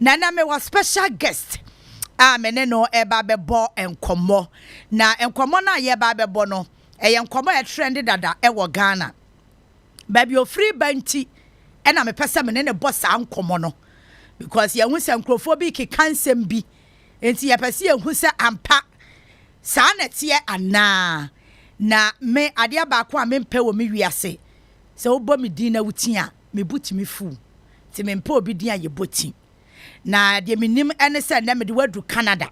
Nana me was special guest. Me no eba bebo enkomo. Na enkomo na ye ba bebo no. Enkomo e trend dada wo Ghana. Baby o free banti. Ena me pesa me ne boss enkomo no. Because ye hu se nkrofo ki kansem bi. Enti ye pese ye hu se ampa. Sa na tie ana. Na me ade ba ko a me mpe wo me wiase. Se obo me din na wuti a me buti me fu. Ti me mpe obi din a ye boti. Na de minim ene se na me de wadu Canada.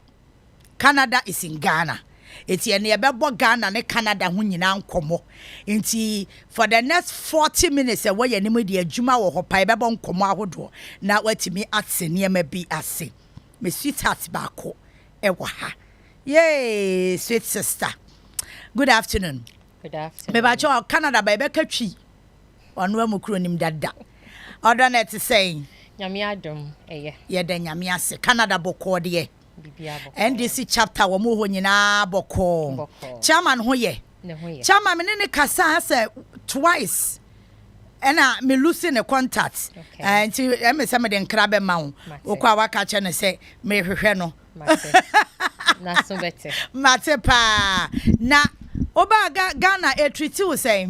Canada is in Ghana. Eti ene ye bebo Ghana ne Canada ho nyina nkomo. Enti for the next 40 minutes we ye nim de adwuma wo ho pa ye bebo nkomo ahodo na watimi atse ne ma bi ase. Me sweetheart ba ko e wo ha. Yay, sweet sister. Good afternoon. Good afternoon. Me ba cho Canada ba be katwi. Onua mukro nim dada. Odo na te say Nyame adom eye. Ye da nyame ase Canada boko de. Bibia boko. NDC chapter wo mo ho nyina boko. Chairman ho ye. Ne ho ye. Chairman me ne kasa say twice. Ena me lose ne contact. Nti me say me de nkra be ma wo. Wo kwa waka che ne say me hwehwe no. Na so better. Mate pa. Na oba Ghana e treat you say.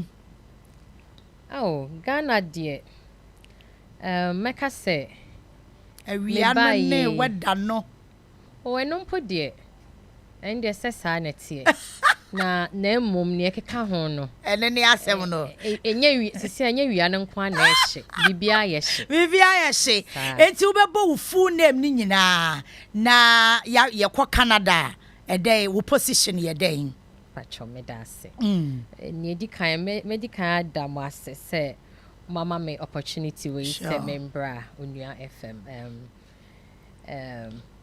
Oh, Ghana dear. Meka say Awia no ne weda no. O eno mpo dear. And the sesa na tie. Na mmom ne ekeka ho no. Ene ne asem no. Enye sisi enye wia no nkwa na ehye. Bibia ye hye. Bibia ye hye. Enti wo bebo wo full name ni nyina na ye kwa Canada. Ede wo position ye den. Pacho medase. Ne di kan medical adam ase say mama me opportunity we say member Onua FM.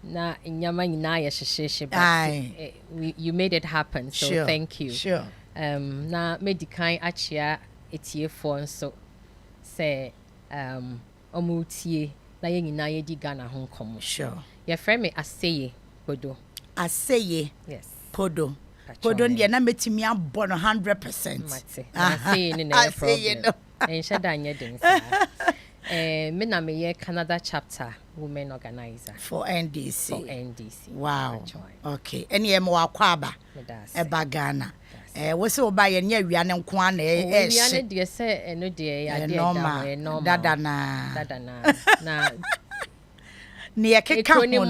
Na nyama nyina ye hyehyehye but you made it happen, so thank you. Sure. Na medical achia etiefo nso say omutie na ye nyina ye di Ghana ho nkomo. Sure. Ye frame me Aseye Kpodo. Aseye. Yes. Kpodo. Kpodo ndiye na metimi abɔ no 100%. Mate. Aseye ni na problem. Enshada anye den sa. Me na me ye Canada chapter women organizer for NDC. For NDC. Wow. Okay. Eni e mo akwaba. Eba Ghana. Wo se oba ye nya wia ne nko ana e wia ne de se eno de ya de da no dada na ne ye keka ho no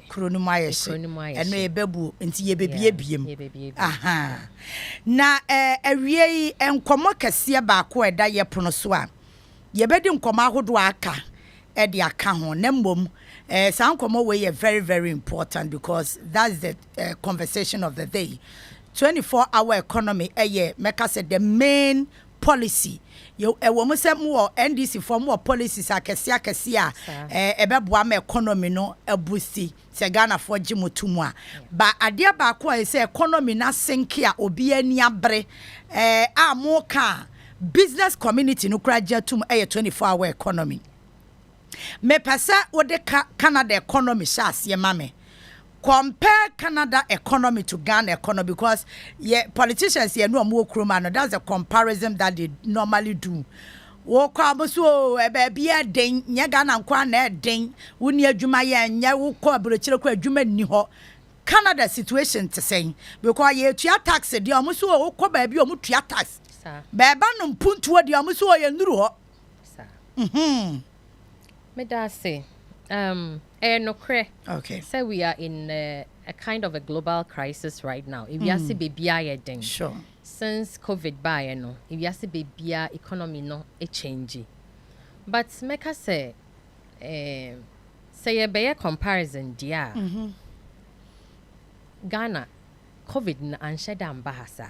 kronimu ayehye eno e bebu nti ye bebie biem aha na awie yi enkomo kase ba ko eda ye pono so a ye bedi nkomo ahodo aka e de aka ho na mbom san nkomo we very very important because that's the conversation of the day. 24-hour economy meka say the main policy yo wo mo say mo NDC for more policies akese a ebeboa ma economy no abusi se Ghana for gimutumu a ba ade ba ko say economy na senke a obi ani abre a mo ka business community no krajatum 24-hour economy me pesa wo de Canada economy sha ase mame. Compare Canada economy to Ghana economy because politicians here no more kroma no that's the comparison that they normally do. Wo kwa so bia den nya Ghana nkwa na den woni adwuma ye nya wo kwa brochire kwa adwuma ni ho. Canada situation to say because ye tua tax de omo so wo kwa ba bia omo tua tax. Ba ba no mpuntuo de omo so ye nduru ho. Me da say no cre. Okay. So we are in a kind of a global crisis right now. If you see baby ding. Sure. Since COVID by no, if you see baby economy no a change. But make us say a better comparison dia. Ghana COVID na anshada bahasa.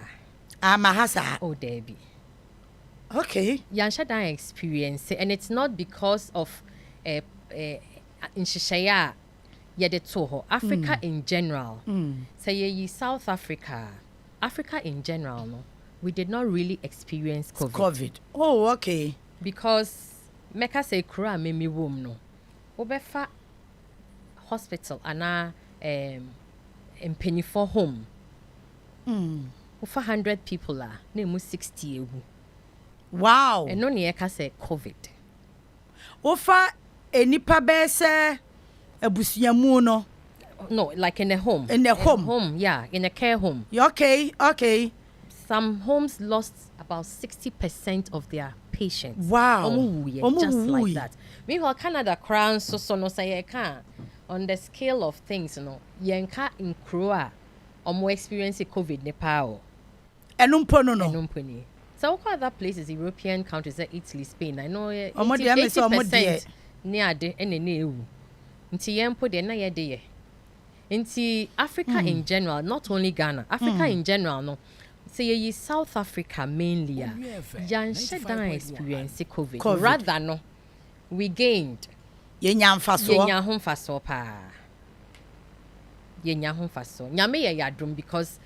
Mahasa. Oh Debbie. Okay. Yanshada experience and it's not because of in Shishaya yede toho Africa in general. Say ye South Africa in general no we did not really experience COVID. Oh okay. Because meka say kura memi wom no obefa hospital ana empany for home. Over 100 people are na 60 ewu. Wow. And no ne say COVID. Ofa enipa be se Ebusiamu no. No, like in a home. In a home. Yeah, in a care home. Okay. Some homes lost about 60% of their patients. Wow. Just like that. Meanwhile, Canada crown so no say on the scale of things, yenka in Kroa experience COVID Nepal. Enumpono. So other places, European countries like Italy, Spain, I know 80% near the NNU. Nti yempo de na yede. Nti Africa in general, not only Ghana, Africa in general, no. Say ye South Africa mainly, yan shedan experience COVID. Rather no, we gained. Yenya home faso pa. Yenya home faso. Nyame ye yadrum because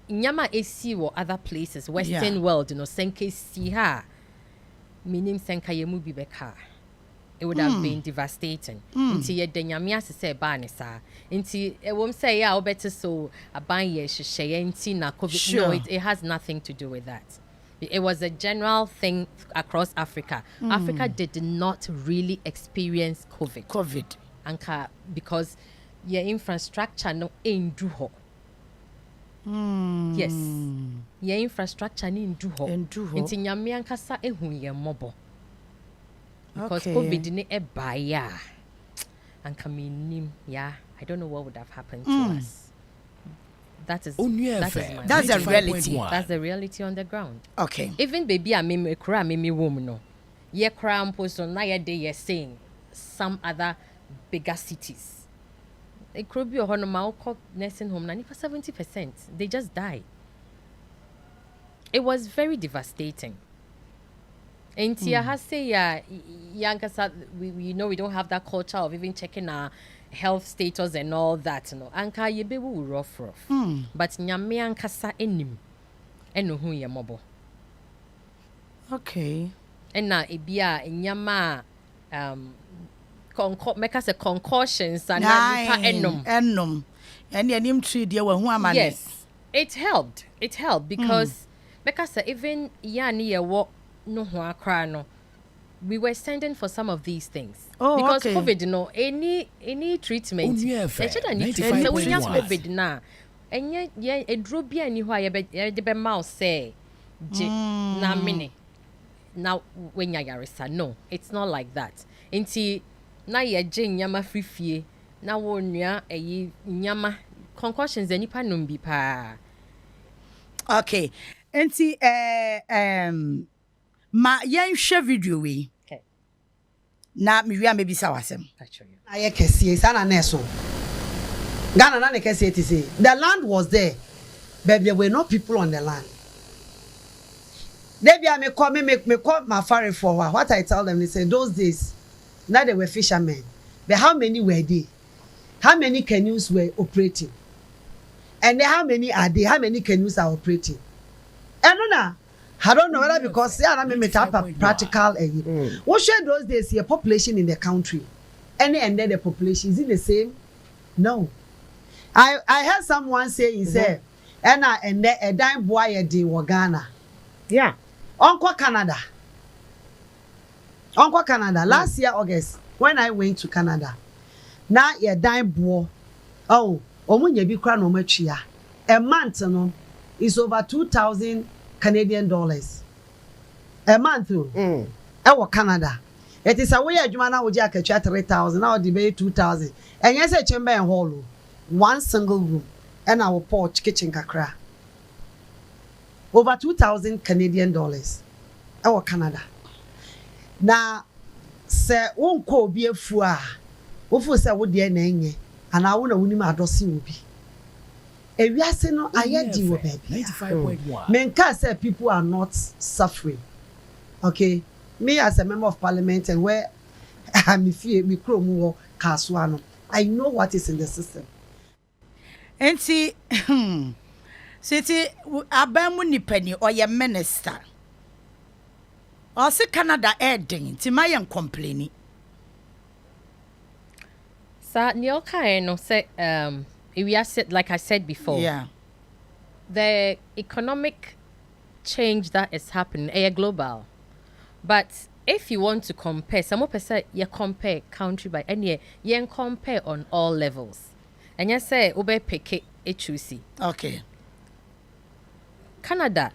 nyama esi wo other places, Western world, senke si ha. Minim senka yemu bi beka. It would have been devastating. Inti ye denyame asese ba ne sa. Inti wom say ya better so aban ye hye inti na COVID. Sure. No, it has nothing to do with that. It was a general thing across Africa. Africa did not really experience COVID. Anka because your infrastructure no endu ho. Yes. Your infrastructure ni endu ho. Inti nyame ankasa ehu ye mobo. Because COVID ni ebaya and kaminim, I don't know what would have happened to us. That's the reality. That's the reality on the ground. Okay. Even baby I me cry me woman no. Ye cram post on na ye day ye saying some other bigger cities. It could be a honor nursing home na for 70%. They just die. It was very devastating. And Tia has say we know we don't have that culture of even checking our health status and all that, Anka ye be rough. But nyame ankasa enim eno hu ye mobo. Okay. And na ebia nyama make us a concussions and ennom. And yanim tree dia wa hu amane. Yes. It helped because make us even yani ye wo no we were sending for some of these things because COVID any treatment COVID na enye ye edro bia ni ho ye de be mouse say na mini now when ya yaresa no, it's not like that. Nti na ye nyama frifie na wo nua nyama concussions anipa no bi pa. Okay. Nti ma yenhwe video we. Okay. Na me wia me bisa wasem. Aye kese sana na eso. Ghana na ne kese ti say. The land was there, but there were no people on the land. They be me call my farm for what I tell them, they say those days now they were fishermen. But how many were they? How many canoes were operating? And then how many are they? How many canoes are operating? And no, I don't know whether because they are not type of practical. What share those days your population in the country? And then the population is it the same? No. I heard someone say he said, and then a dime boy a day Ghana. Yeah. Uncle Canada. Last year August when I went to Canada. Now your dime boy. Oh, omunye bi kra no matwia. A month no is over 2,000 Canadian dollars. A month through. Canada. It is a way adwuma na wo je akatwa 3,000 now the be 2,000. And yes a chamber and hall. One single room and our porch kitchen kakra. Over 2,000 Canadian dollars. Our Canada. Now, se wonko obi afu a wofu se wo de na enye ana wo na woni ma adosi obi. Ewiase no ayedi wo baby. 95.1. Menka say people are not suffering. Okay? Me as a member of parliament and where I'm me kromu kaswa no, I know what is in the system. Enti City abamu nipani or your minister. Or say Canada adding to my complaining. Sa nyoka no say we are said like I said before. Yeah. The economic change that is happening global. But if you want to compare, some person you compare country by any you compare on all levels. And you say ube pick a choosy. Okay. Canada,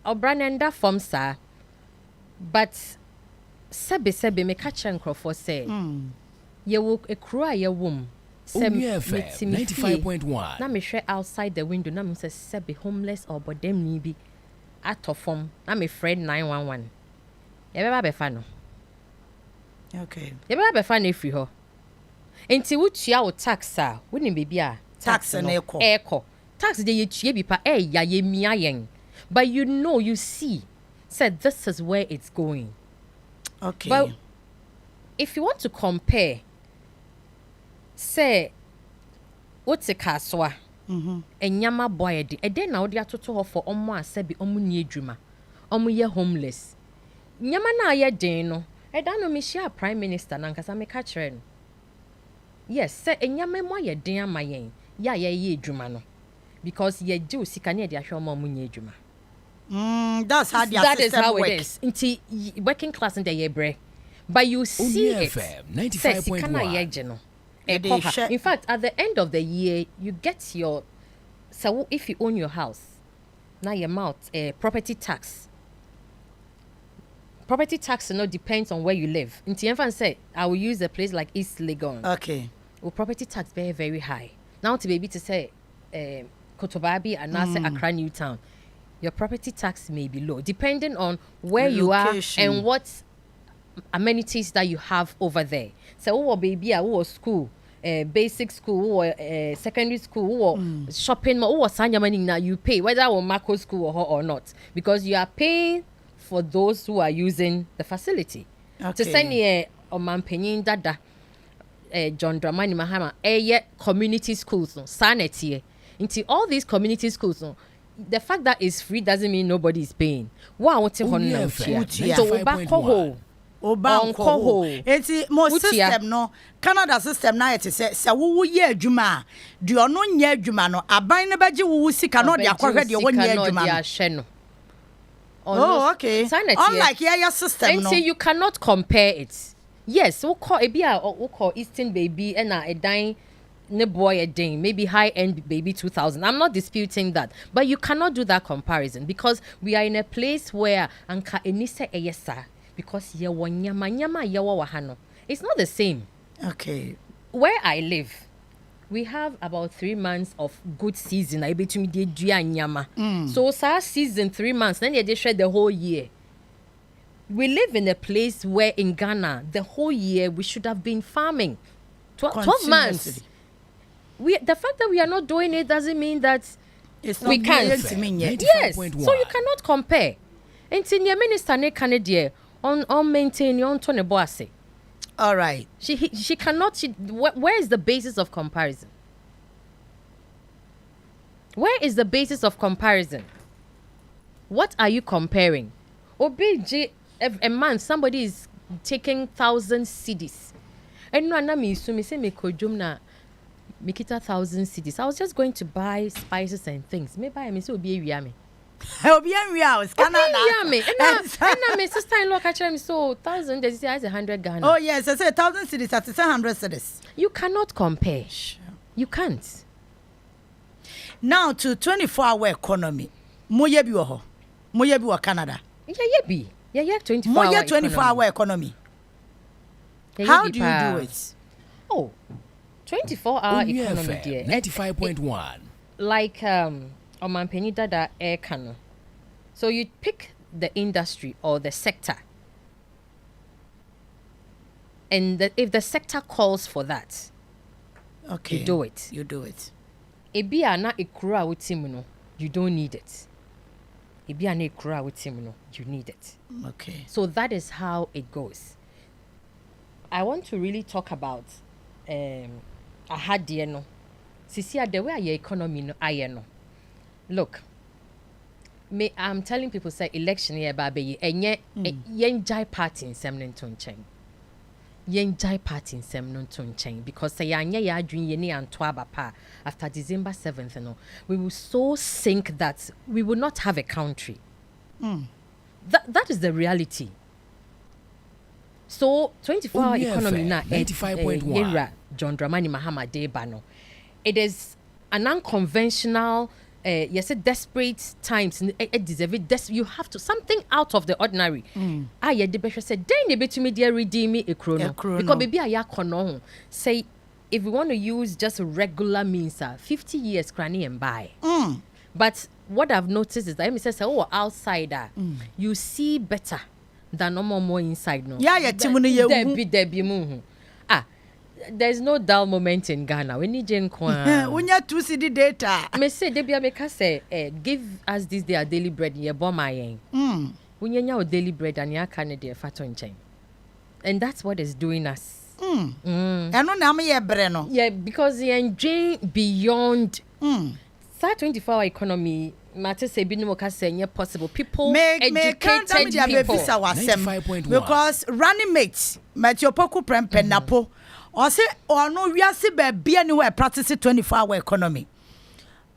or Brananda from sir, but sebe me catch and for say, you will a cry your womb. 95.1. Now me share outside the window. Now me say sebe homeless or but them nibi out of form. Now me friend 911. You ever be fan? Okay. You ever be fan if you ho? Enti wutia o taxa, wouldn't be a Tax and echo. Tax de ye bi pa ya ye mia yen. But you know, you see, said this is where it's going. Okay. But if you want to compare, say, what's a kaswa? Enyama boy di. E den na odi atoto ho for omo asebi omo ni edwuma. Omo ye homeless. Nyama na ye den no. E da no me share prime minister na nkasa me ka kire no. Yes, say enyama mo ye den ama yen. Ya ye edwuma no. Because ye do sika na e de ahwe omo ni edwuma. That's how that is how it is. Inti working class in the yebre. But you see it. 95.1. In fact, at the end of the year, you get your. So if you own your house, now your amount property tax. Property tax, depends on where you live. In Tienfan say, I will use a place like East Legon. Okay. Well, property tax very, very high. Now to be able to say, Kotobabi and now say Accra Newtown, your property tax may be low, depending on where you are and what amenities that you have over there. So, who baby, who school, basic school, or secondary school, or shopping mall, or sanya money now you pay, whether or macro school or not, because you are paying for those who are using the facility. Okay. To send ye or Mampenyin Dada, John Dramani Mahama, community schools, sanity. Into all these community schools, the fact that it's free doesn't mean nobody is paying. Wow, what's it on? So, Obanko. Enti mo system no Canada system na yete se wo ye adwuma de ono nye adwuma no aban na baje wo sika no de akwahwe de wo nye adwuma no. Oh, okay. Unlike your system no. Enti you cannot compare it. Yes, we call Eastern baby and a dying ne boy a day, maybe high-end baby 2000. I'm not disputing that. But you cannot do that comparison because we are in a place where anka enise eyesa because ye nyama wahano. It's not the same. Okay. Where I live, we have about 3 months of good season. I bet you did nyama. So season 3 months, then they share the whole year. We live in a place where in Ghana, the whole year we should have been farming. 12 months. The fact that we are not doing it doesn't mean that we can't. Yes, so you cannot compare. And senior minister ne Canada on maintain on Tony Boase. All right. She cannot. Where is the basis of comparison? Where is the basis of comparison? What are you comparing? OBJ a month somebody is taking 1,000 cedis. And no anami so me say me kojum na Mikita 1,000 cedis. I was just going to buy spices and things. Maybe I so be a me. Obi enwi house Canada. And my sister-in-law catch me so 1,000 they say 100 Ghana. Oh yes, I say 1,000 cedis at 100 cedis. You cannot compare. Sure. You can't. Now to 24-hour economy. Moye bi wo ho. Moye bi wo Canada. Yeah, 24 hour. Moye 24-hour economy. How do you do it? Oh, 24-hour economy dear. 95.1. Like Omanpenyi Dada Air Kano. So you pick the industry or the sector. And if the sector calls for that, okay, you do it. Ebia na ekura utimuno, you don't need it. Ebia na ekura utimuno, you need it. Okay. So that is how it goes. I want to really talk about ahadieno. Sisia the way your economy no ayeno. Look, I'm telling people say election here baby enye yenjai party in semnon tonchen. Yenjai party in semnon tonchen because say anya ya adwin ye ne antoaba pa after December 7th no. We will so sink that we will not have a country. That is the reality. So 24-hour economy na 95.1. John Dramani Mahama Debano. It is an unconventional, yes, a desperate times. You have to something out of the ordinary. Yeah, the best said, "Then you bet me dear redeem me a chrono because baby I kono say if we want to use just regular means, 50 years cranny and buy." But what I've noticed is that says, "Oh, outsider, you see better than no more inside." No, there's no dull moment in Ghana. We need when you to see the data. Me say Debia make us say, give us this their daily bread. You bomb my when you know daily bread and you can't do fat on chain, and that's what is doing us. Yeah, because you enjoy beyond that 24-hour economy. Matter say possible people educated people. 95.1. Because running mates, Matthew Poku Prempe Napo, or say or no we are see be anywhere practice 24-hour economy.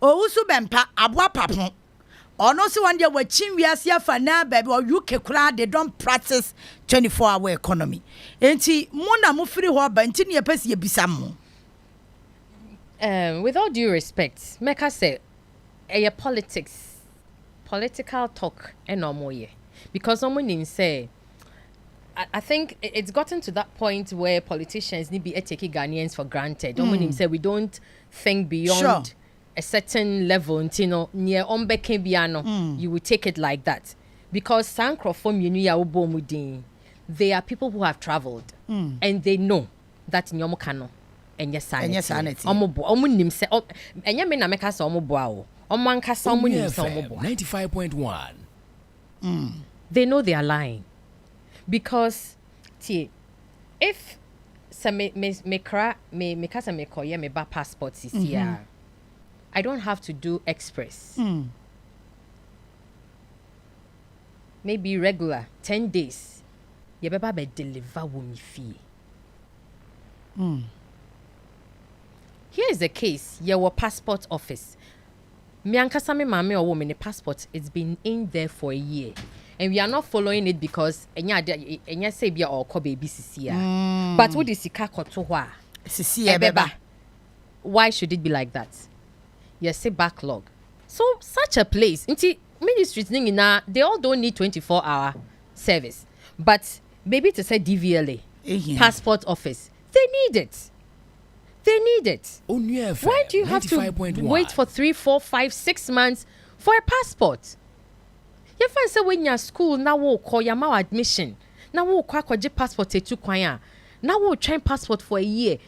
O usu bempa abwa papon. Or no so one day we chin we are see for now baby or UK crowd they don't practice 24-hour economy. Enti mona mo free ho ba enti ne pesi ye bisam. With all due respect, make us say political talk and no more because someone say I think it's gotten to that point where politicians need be taking Ghanaians for granted. Say we don't think beyond a certain level until near you will take it like that because they are people who have traveled and they know that nyomo kano and yes sanity. Say and you mean make us 95.1. They know they are lying because if me passport I don't have to do express. Maybe regular 10 days. You better be deliver me fee. Here is the case. Your passport office. Me ankasa me mame or woman passport. It's been in there for a year, and we are not following it because enya say bia or call baby sisia. But what is sika koto hwa? Sisia beba. Why should it be like that? Yes, say backlog. So such a place. Inti ministries they all don't need 24-hour service, but maybe to say DVLA passport office, they need it. They need it. Why do you have to wait for 3, 4, 5, 6 months for a passport? You find say when you're school now we'll call your admission. Now we'll call passport to kwaya. Now we'll train passport for a year.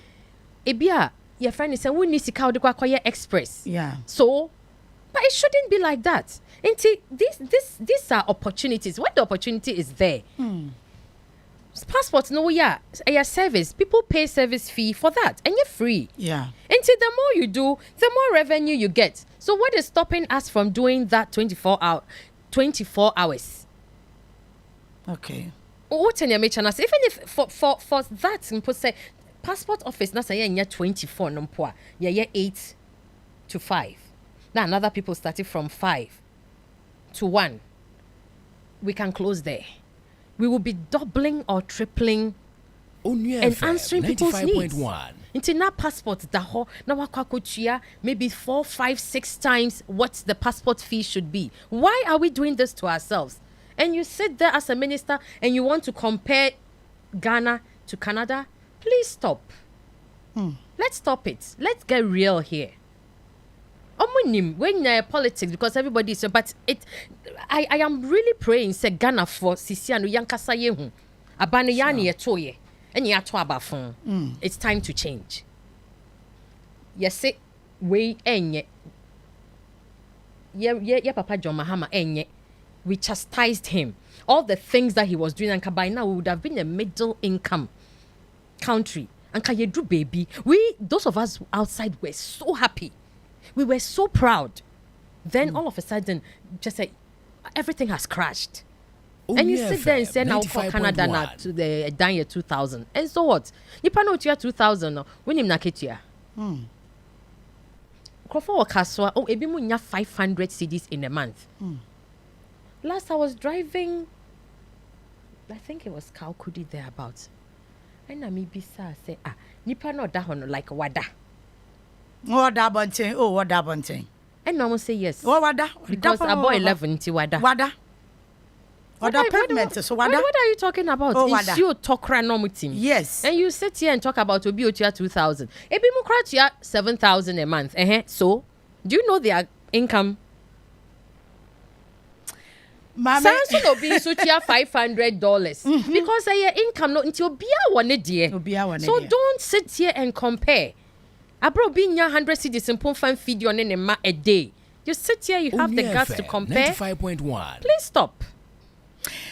Ebia, your friend is saying we need to call the express. Yeah. So, but it shouldn't be like that. These are opportunities. When the opportunity is there. Passports, no, a service. People pay service fee for that, and you're free. Yeah. And the more you do, the more revenue you get. So what is stopping us from doing that 24 hours? Okay. What can you make chance? Even if for that, say passport office, na say you're 24, no poa, you're 8 to 5. Now another people started from 5 to 1. We can close there. We will be doubling or tripling and answering people's needs. Into na passport daho na wakwakochia maybe 4, 5, 6 times what the passport fee should be. Why are we doing this to ourselves? And you sit there as a minister and you want to compare Ghana to Canada? Please stop. Let's stop it. Let's get real here. When politics, because everybody is, but I am really praying say Ghana for Sisiano Yankasa Yehu Abani Yani Etoye and Yato Abafon. It's time to change. Yes, say we enye. Yeah, Papa John Mahama enye. We chastised him. All the things that he was doing, and by now we would have been a middle income country. And Kayedu baby, those of us outside were so happy. We were so proud. Then all of a sudden, just say everything has crashed. And you sit there and say, now for Canada now to the down year 2000. And so what? You know year 2000, when you naketia. Krofo Wakaswa, ebi mu nya 500 cedis in a month. Last I was driving I think it was Kalkudi thereabouts. And I maybe say, nipa no da hono like wada. What that bunting? Oh, what that bunting? And no one say yes. Oh, wada. Because a boy 11 ti wada. Wada. Wada pavement. So wada. What are you talking about? Oh, wada. Is you talk random team? Yes. And you sit here and talk about Obiotia 2,000. Ebi Mukratia 7,000 a month. So, do you know their income? Sanso no be sutia $500 because your income no until be a one dear. So don't sit here and compare. Abro being 100 cities and put fan feed on a day. You sit here, you have the guts to compare. 95.1. Please stop.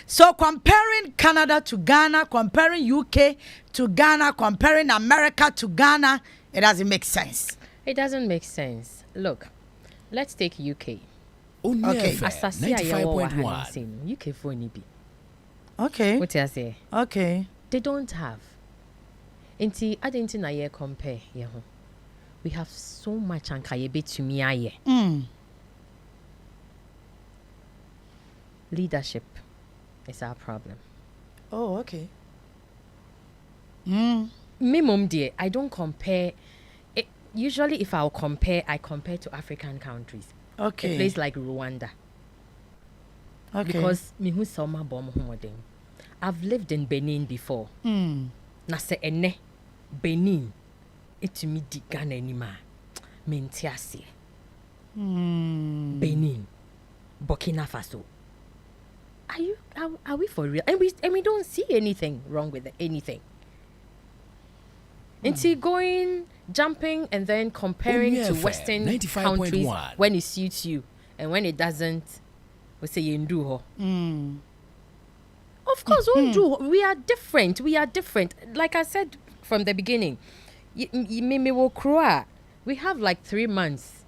So comparing Canada to Ghana, comparing UK to Ghana, comparing America to Ghana, it doesn't make sense. It doesn't make sense. Look, let's take UK. Okay. Aseye 95.1. UK for nibi. Okay. What you say? Okay. They don't have. Inti adenti na ye compare ye ho. We have so much anka ye betumi aye. Leadership is our problem. Oh, okay. Me mom dear, I don't compare. Usually if I'll compare, I compare to African countries. Okay. A place like Rwanda. Okay. Because me who saw my bomb homoden. I've lived in Benin before. Na se ene Benin. It me di Ghana anima. Mentiasi. Benin. Burkina Faso. Are we for real? And we don't see anything wrong with anything. Into going, jumping, and then comparing to Western countries when it suits you, and when it doesn't, we say you do ho. Of course, we are different. We are different. Like I said from the beginning, we have like 3 months.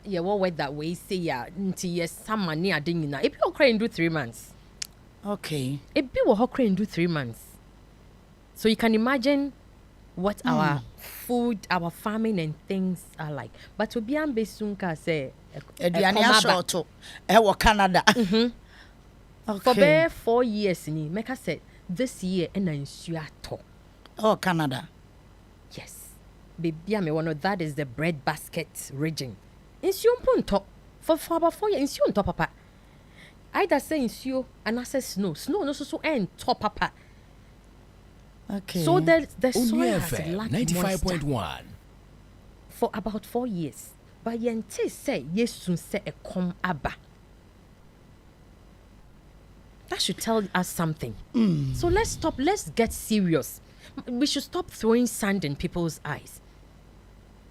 Yeah, what word that way say ya? Until yes, some money are doing now. If you cry and do 3 months, okay. If you will cry and do 3 months, so you can imagine what our food, our farming and things are like. But to be ambesunka say Canada. Okay. For bare 4 years ni Meka said this year and to. Oh, Canada. Yes. Baby me one that is the bread basket region. Insuo punto for about 4 years insuo top papa. Either say insuo and I say snow no so and top papa. Okay. So the soil has lacked 95.1 for about 4 years. But yente say yes soon say a come aba. That should tell us something. So let's stop. Let's get serious. We should stop throwing sand in people's eyes.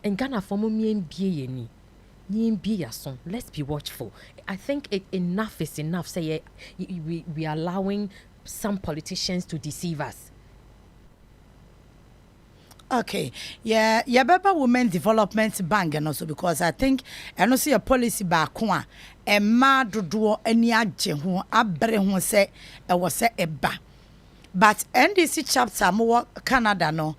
And Ghana for me let's be watchful. I think enough is enough. Say we are allowing some politicians to deceive us. Okay, yeah, Baba Women Development Bank and also because I think and also a policy back one a mad do any agent who abre who say was a ba. But NDC chapter more Canada no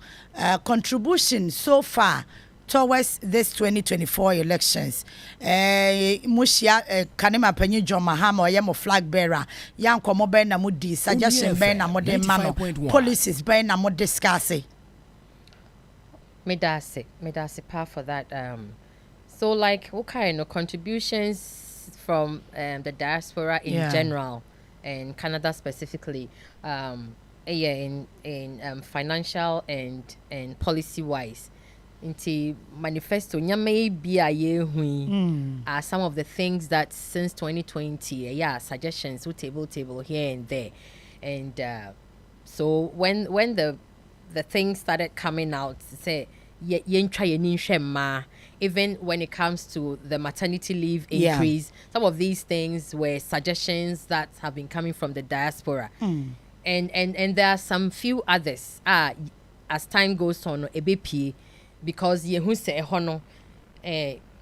contribution so far towards this 2024 elections. Mushia Kanema Penny John Mahama or Yamo flag bearer, young Komo Ben Namudi, suggestion Ben Namode Mano, policies Ben Namo discussing. Me dase pa for that. So like what kind of contributions from the diaspora in general and Canada specifically, in financial and policy wise. Into manifesto nyame bia ye hui are some of the things that since 2020 suggestions who table here and there, and so when the things started coming out, say even when it comes to the maternity leave increase, some of these things were suggestions that have been coming from the diaspora, and there are some few others as time goes on EBP, because who say hono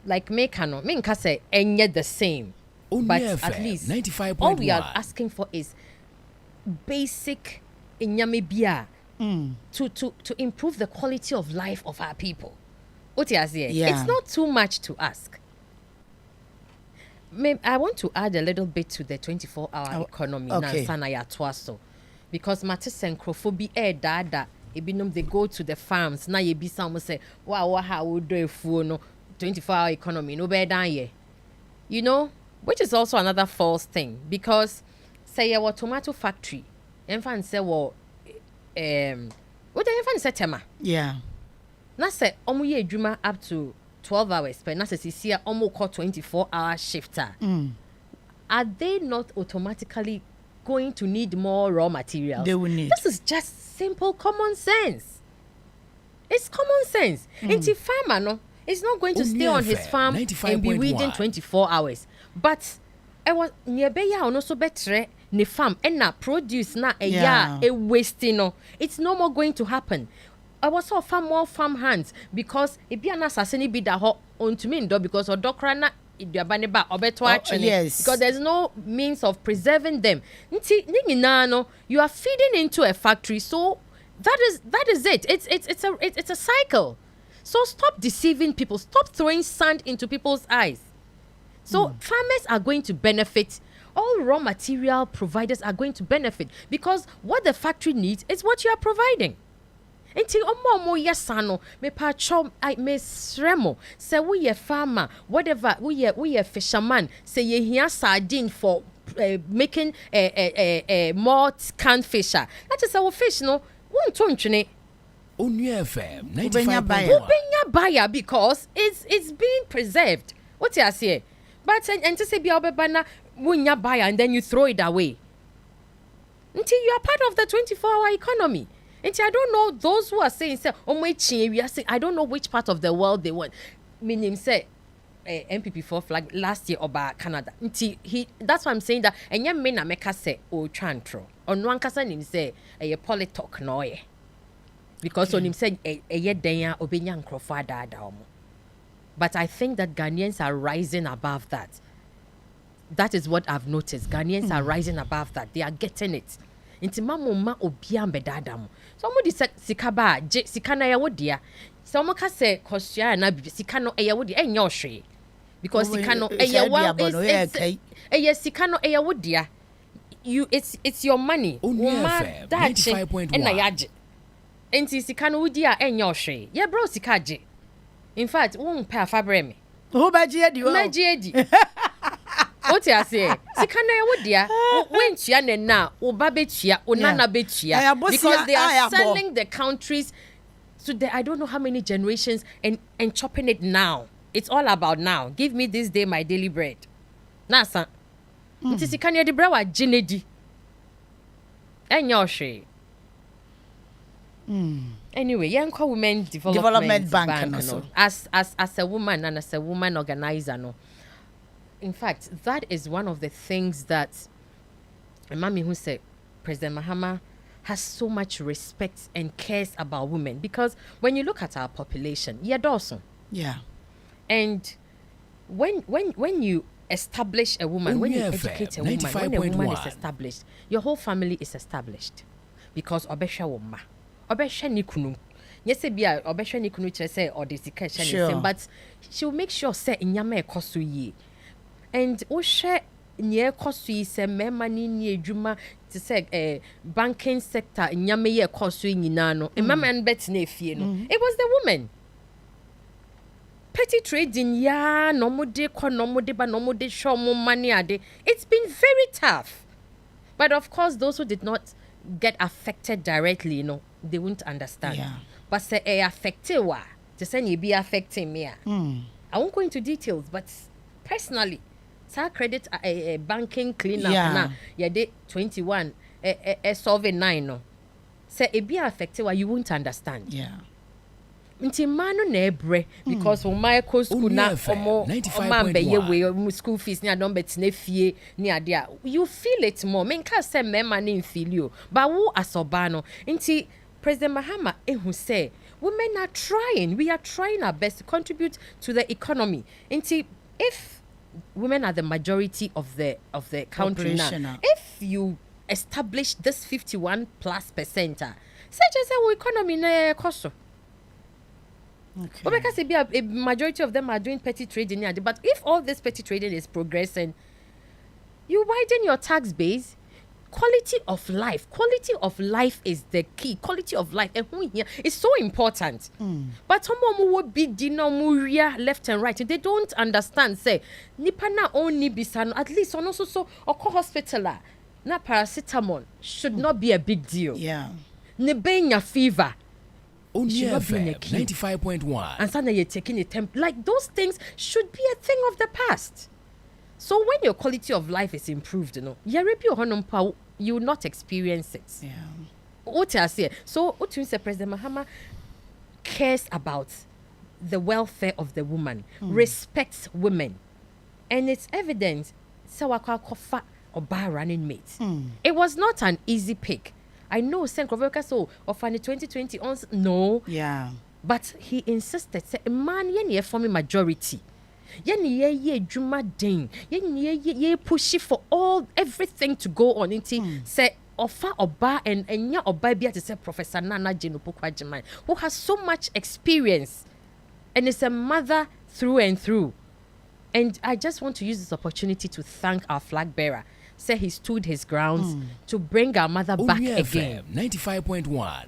like make say enye the same, but at least 95.1. all we are asking for is basic inyame bia to improve the quality of life of our people. It's not too much to ask. I want to add a little bit to the 24-hour economy. Okay. because matters and crofobia dada. They go to the farms. Now you be some say, wow, how would do no 24-hour economy, no better ye. You know, which is also another false thing because say your tomato factory, infant say what the infant say tema. Yeah. Na say ye juma up to 12 hours, but na say see almost 24-hour shifter. Are they not automatically going to need more raw materials? They will need. This is just simple common sense. It's common sense. And the farmer no, is not going to stay on his farm and be weeding 24 hours. But I was nearby on also better ne farm and na produce na a year a wasting no. It's no more going to happen. I was so far more farm hands because it be an assassin be that hot on to me because or docrana yes. Because there's no means of preserving them. You are feeding into a factory, so that is it. It's a cycle. So stop deceiving people. Stop throwing sand into people's eyes. So farmers are going to benefit. All raw material providers are going to benefit because what the factory needs is what you are providing. Enti omo yesano me pa chom I me sremo say we a farmer whatever we a fisherman say ye here sardine for making more canned fish. That is our fish no won't ntwene Onua FM 95.1 buyer because it's being preserved. What you say? But and to say be obebana wunya buyer and then you throw it away. Until you are part of the 24-hour economy. And I don't know those who are saying, say, we are saying, I don't know which part of the world they want. Meaning, say, MPP4 flag last year about Canada. That's why I'm saying that. And you may not make us say, oh, chantro. On one case, him say, a politalk no. Because on him said, a year denya obinya nkrofa dada. But I think that Ghanaians are rising above that. That is what I've noticed. Ghanaians are rising above that. They are getting it. Inti mamoma obiambe dadam. So mo di sikaba je sikana ya wodia. So mo ka se kosua na sikano eya wodi enya ohwe. Because sikano eya wa eya sikano eya wodia. It's your money. Onua 95.1 na yaje. Inti sikano wodia enya ohwe. Ye bro sikaje. In fact, won pa fabre me. Who baji edi wo? Maji edi. What you say? Sikana ya wodia when tia na oba betia onana betia because they are selling the countries so I don't know how many generations and chopping it now. It's all about now. Give me this day my daily bread. Nasa. Nti sikana ya di bra wa ginedi. Enya ohwe. Anyway, young women development bank no. As a woman and as a woman organizer no. In fact, that is one of the things that Mami who said President Mahama has so much respect and cares about women because when you look at our population, you're Dawson. Yeah. And when you establish a woman, when you educate a woman, when a woman is established, your whole family is established. Because Obesha Woma. Obesha Nikunu. Yes, be a Obesha Nikunu say or the Zika, but she will make sure say in Yame Kosu ye. And share near Kosu se me money near Juma to say banking sector in Yame Kosu in Nano. And my man bet Nefieno. It was the woman. Petty trading, yeah, no more de no more de but no more de show more money a day. It's been very tough. But of course, those who did not get affected directly, they won't understand. Yeah. But say affected wa to say you be affecting me. I won't go into details, but personally, sa credit a banking cleanup now. Yeah, day 21 solve 9 no. Say it be affected wa you won't understand. Yeah. Nti manu na ebre because when my school na omo be we school fees ni adon bet na fie ni ade a you feel it more men ka say mema na feel you but wo asoba no nti President Mahama ehu say women are trying, we are trying our best to contribute to the economy. Nti if women are the majority of the country now, if you establish this 51+%, say just say economy na cost. Okay. Well, because a majority of them are doing petty trading, but if all this petty trading is progressing, you widen your tax base, quality of life is the key. Quality of life is so important. But some would be dinomuria left and right. They don't understand. Say nipa na only bisano at least on also so or hospital na paracetamol should not be a big deal. Yeah. Nebenya fever. Onua FM 95.1. And suddenly you're taking a temp. Like those things should be a thing of the past. So when your quality of life is improved, you will not experience it. Yeah. What I say. So what you say, President Mahama cares about the welfare of the woman, respects women, and it's evident. Sawakwa or bar running mate. It was not an easy pick. I know Senkrovoka so of an 2020 ons no. Yeah. But he insisted say man ye forming majority. Ye juma ding. Ye pushy for everything to go on into say offer oba and nya oba bia to say Professor Nana Jinopokwa Jiman, who has so much experience and is a mother through and through. And I just want to use this opportunity to thank our flag bearer. Say he stood his grounds to bring our mother back again. 95.1.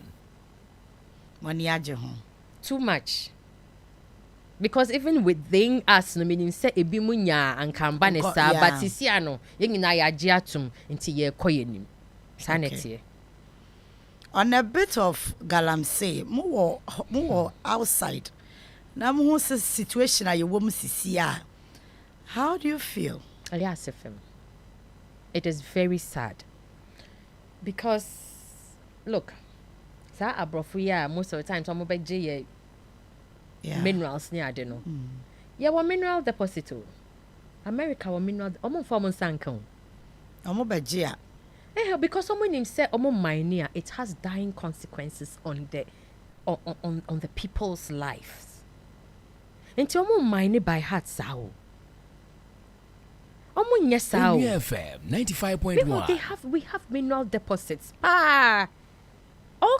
Too much. Because even within us, no meaning say ebimunya and kambanesa, but sisiano, yengina ya jiatum into ye koyenim. Sanity. On a bit of galamsey, more outside. Now, who's the situation are you woman sisia? How do you feel? Alias FM. It is very sad. Because look, sa abrofuya most of the time some be minerals near adeno. Yeah, one mineral deposit. America one mineral omo form sankan. Omo be because someone him say omo mine it has dying consequences on the people's lives. Until omo mine by heart sao. Onua FM 95.1. We have mineral deposits. All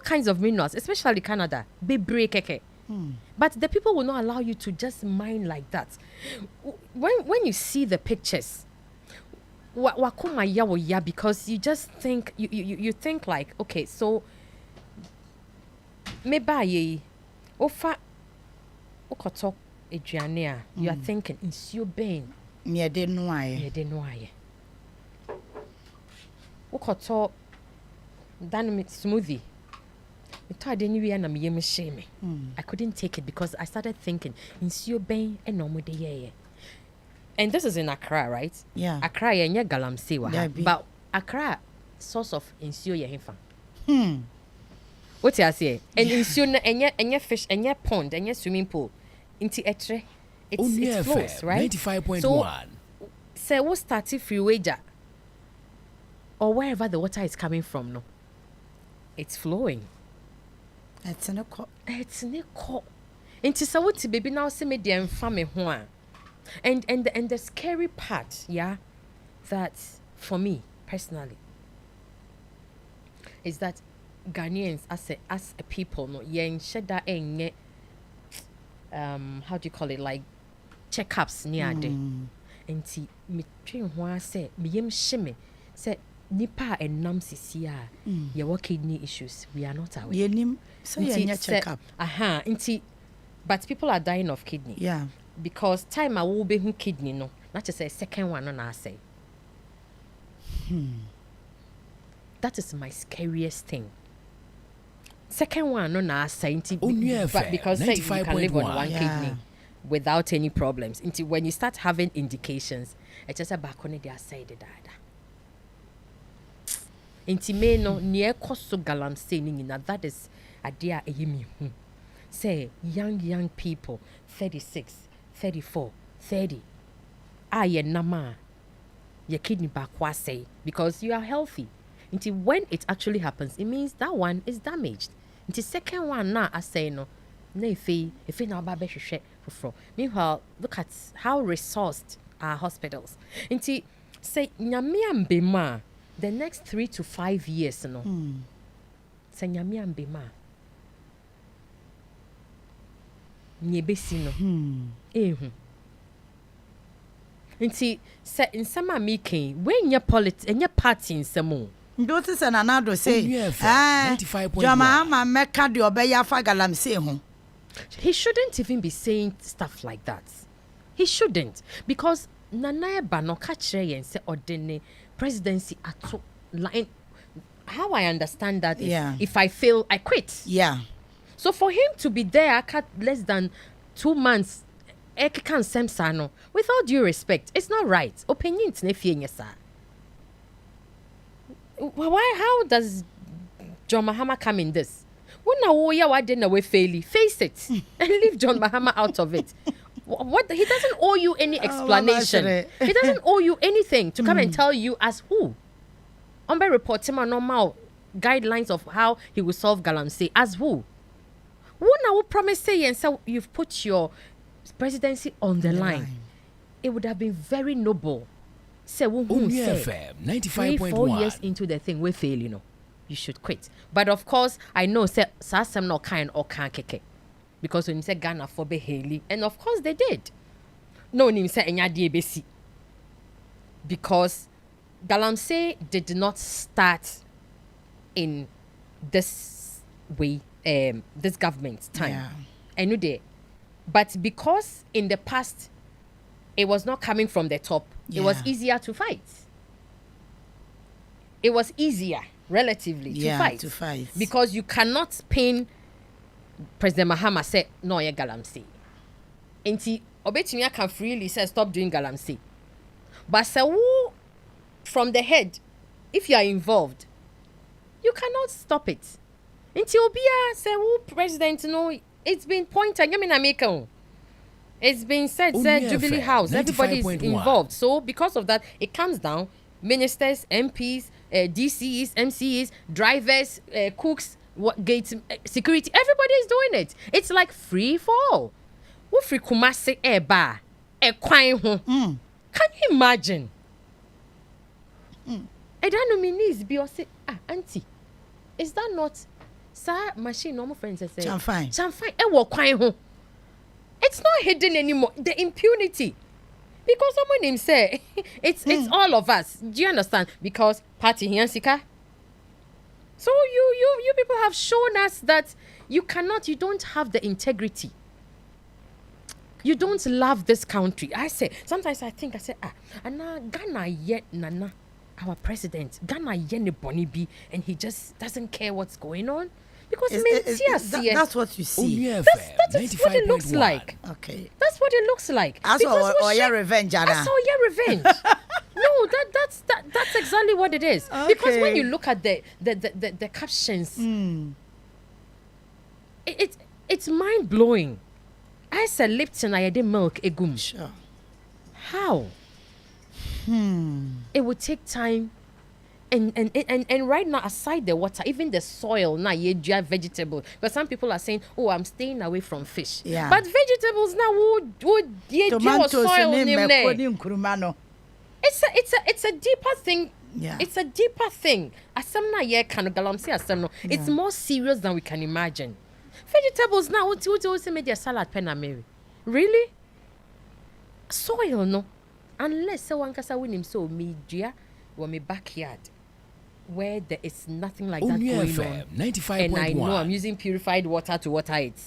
kinds of minerals, especially Canada. Keke. But the people will not allow you to just mine like that. When you see the pictures, because you just think you think like, okay, so maybe ofa okoto eduane you are thinking insuo ben near de noaye okoto dynamic smoothie. I couldn't take it because I started thinking insuo ben and no de. And this is in Accra, right? Yeah. Accra yenye galamsey wa. But Accra source of insuo ye himfa. What you say? And insuo enye fish, enye pond, enye swimming pool. Inti etre. It's flows, right? 95.1. So say what started freeway ja. Or wherever the water is coming from, no. It's flowing. It's in a co. Inti sa what baby now say me dey family ho. And the scary part, yeah, that for me personally is that Ghanaians as a people, no, yen sheda enye how do you call it, like checkups near day. Inti me train ho say me yem shime say nipa enam sisia your kidney issues, we are not aware. Yenim so yenye checkup. Inti but people are dying of kidney. Yeah. Because time I will be kidney no, not to say second one on I say. That is my scariest thing. Second one on I say, but because say you can live on one kidney without any problems. Until when you start having indications, it's just a back on the side of that. Inti no near koso galam saying that is a dear yimi. Say young people 36 34, 30. Ye nama. Your kidney back say because you are healthy. Until when it actually happens, it means that one is damaged. Until second one na I say no. If na babe for. Meanwhile, look at how resourced our hospitals. Until say nyame ambema the next 3 to 5 years no. Say nyame ambema. Nyebesino. Nti se nsama making when your politics and your party in some Ndote se nanado say Mahama meka de obeya fa galamsey ho. He shouldn't even be saying stuff like that. He shouldn't, because Nana Eba no ka kire yen say ordene presidency ato line. How I understand that is if I fail, I quit. Yeah. So for him to be there less than 2 months, with all due respect, it's not right. Opinions why? How does John Mahama come in this? Why didn't we fail? Face it and leave John Mahama out of it. What? He doesn't owe you any explanation. He doesn't owe you anything to come and tell you as who. Umbe report him on normal guidelines of how he will solve Galamsey as who. Who now promise say and so you've put your presidency on the line. It would have been very noble. Say who say 3-4 years into the thing we fail, you should quit. But of course, I know say Sasam no kind or can't keke. Because when you say Ghana for Haley, and of course they did. No name say enya DBC. Because Galamsey did not start in this way, this government's time. Yeah. I knew that. But because in the past, it was not coming from the top, it was easier to fight. It was easier, relatively, to fight. Because you cannot pin President Mahama say, no, you're Galamsey. Inti, Obetimia can freely say, stop doing Galamsey. But say, who from the head, if you are involved, you cannot stop it. Until Obia say, who president, it's been pointed. It's been said Jubilee House, everybody is involved. So because of that, it comes down. Ministers, MPs, DCs, MCs, drivers, cooks, gates, security, everybody is doing it. It's like free for all. Who free Kumasi eba Can you imagine? I don't know, means be or say, auntie, is that not sir machine normal friends say Chamfine. It's not hidden anymore. The impunity. Because someone name say it's all of us. Do you understand? Because party here sika. So you people have shown us that you don't have the integrity. You don't love this country. Sometimes I say, Anna Ghana yet Nana, our president, Ghana yet Bonibi, and he just doesn't care what's going on. Because that's what you see. That is what it looks like. Okay. That's what it looks like. That's your revenge, Anna. That's all your revenge. No, that's exactly what it is. Okay. Because when you look at the captions, it's mind blowing. I said Lipton, I had milk egum. Sure. How? It would take time. And right now, aside the water, even the soil, now you have vegetables. But some people are saying, "Oh, I'm staying away from fish." Yeah. But vegetables now would soil It's a deeper thing. Yeah. It's a deeper thing. It's more serious than we can imagine. Vegetables now what made their salad pen Mary. Really? Soil no. Unless one kasa win him so media or my backyard, where there is nothing like that going on. 95.1. And I know I'm using purified water to water it,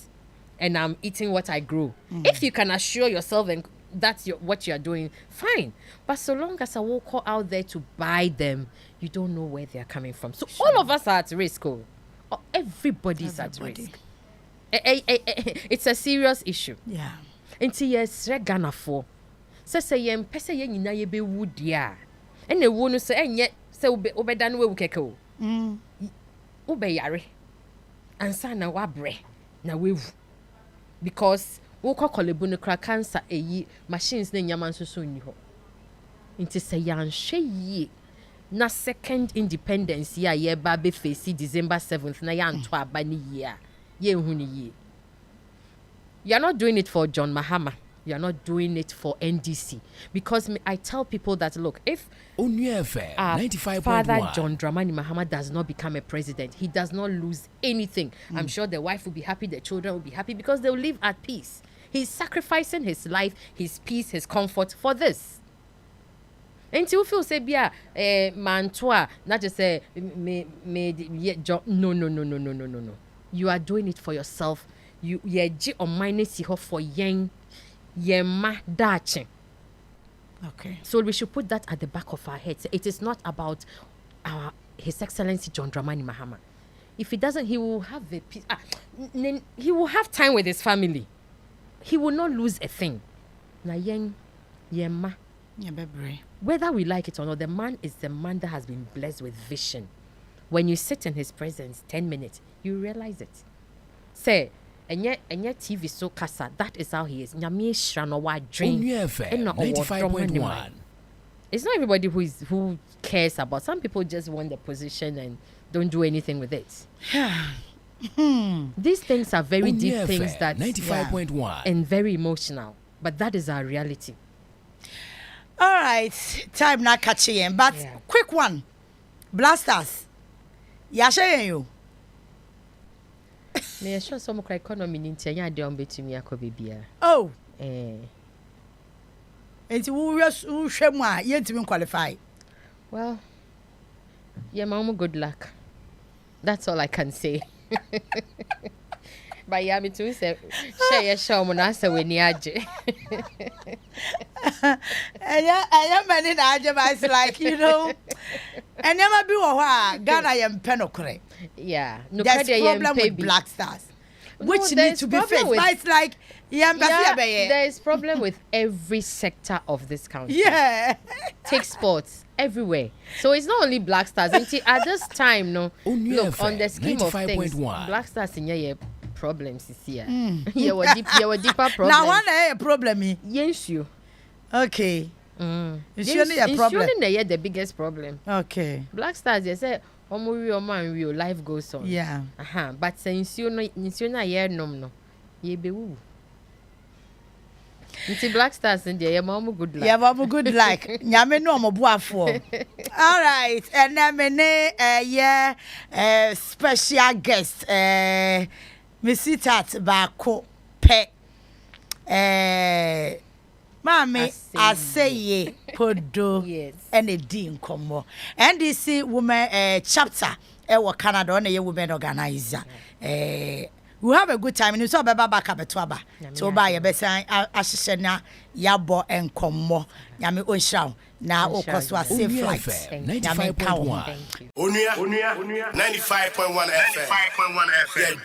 and I'm eating what I grow. If you can assure yourself and that's what you are doing, fine. But so long as I will call out there to buy them, you don't know where they are coming from. So all of us are at risk. Everybody's at risk. It's a serious issue. Yeah. Until yes, Ghana for. Say yem pese ye nyina ye be wood ya. And the one say enye say obedan we wukeke o. Ube yare. Ansa na wabre na wewu. Because wo kokolebu no kra cancer eyi machines na nyama nso nni ho. Nti say yan hwe yi na second independence ya ye ba be face December 7th na ya nto aba ni ye. Ye hu ni ye. You are not doing it for John Mahama. You are not doing it for NDC. Because I tell people that, look, if Father John Dramani Mahama does not become a president, he does not lose anything. I'm sure the wife will be happy, the children will be happy because they will live at peace. He's sacrificing his life, his peace, his comfort for this. Nti you feel say bia mantoa not just say me no. You are doing it for yourself. You ye on minus ho for yen ma dache. Okay. So we should put that at the back of our heads. It is not about His Excellency John Dramani Mahama. If he doesn't, he will have a peace. He will have time with his family. He will not lose a thing. Na yen ma. Whether we like it or not, the man is the man that has been blessed with vision. When you sit in his presence 10 minutes, you realize it. Say, and yet TV so kasa, that is how he is. Nyame shano wa dream. Onua FM 95.1. It's not everybody who cares about. Some people just want the position and don't do anything with it. These things are very Onua deep FM things that 95.1 and very emotional. But that is our reality. All right, time not catching him, but quick one. Blasters. Yasha you. Me sure some economy in Tanya de betumi akobibia. Oh. And who shemwa yentimi qualify. Well, yeah, mama, good luck. That's all I can say. But yeah, me too say share your show monasa when yaje. And I am many aje, like, you know. And never be Ghana am penokre. Yeah, no, there's problem with Black Stars, which need to be faced. But it's like there is problem with every sector of this country. Yeah, take sports everywhere. So it's not only Black Stars. Until at this time, no, look on the scheme of things, Black Stars in your problems is here. You were deeper problems. Now one a problem. Yes, you. Okay. It's only a problem. It's the biggest problem. Okay. Black Stars, they say, real life goes on. Yeah. But since you know, no, ye be woo. It's Black Stars in there. Your mom good luck. Yeah, mom good luck. Nyame no mo buafo. All right, and then special guest Missy Tat Bako Pe Mami Aseye Kpodo and a dean combo. NDC women chapter Canada on a women organizer. We have a good time and you saw Baba Bakabetwaba to buy a best Ashishena Yabo and Combo Yami Unshaw. Now, of course, was safe flight. 95.1. Onua 95.1 FM. 95.1 FM.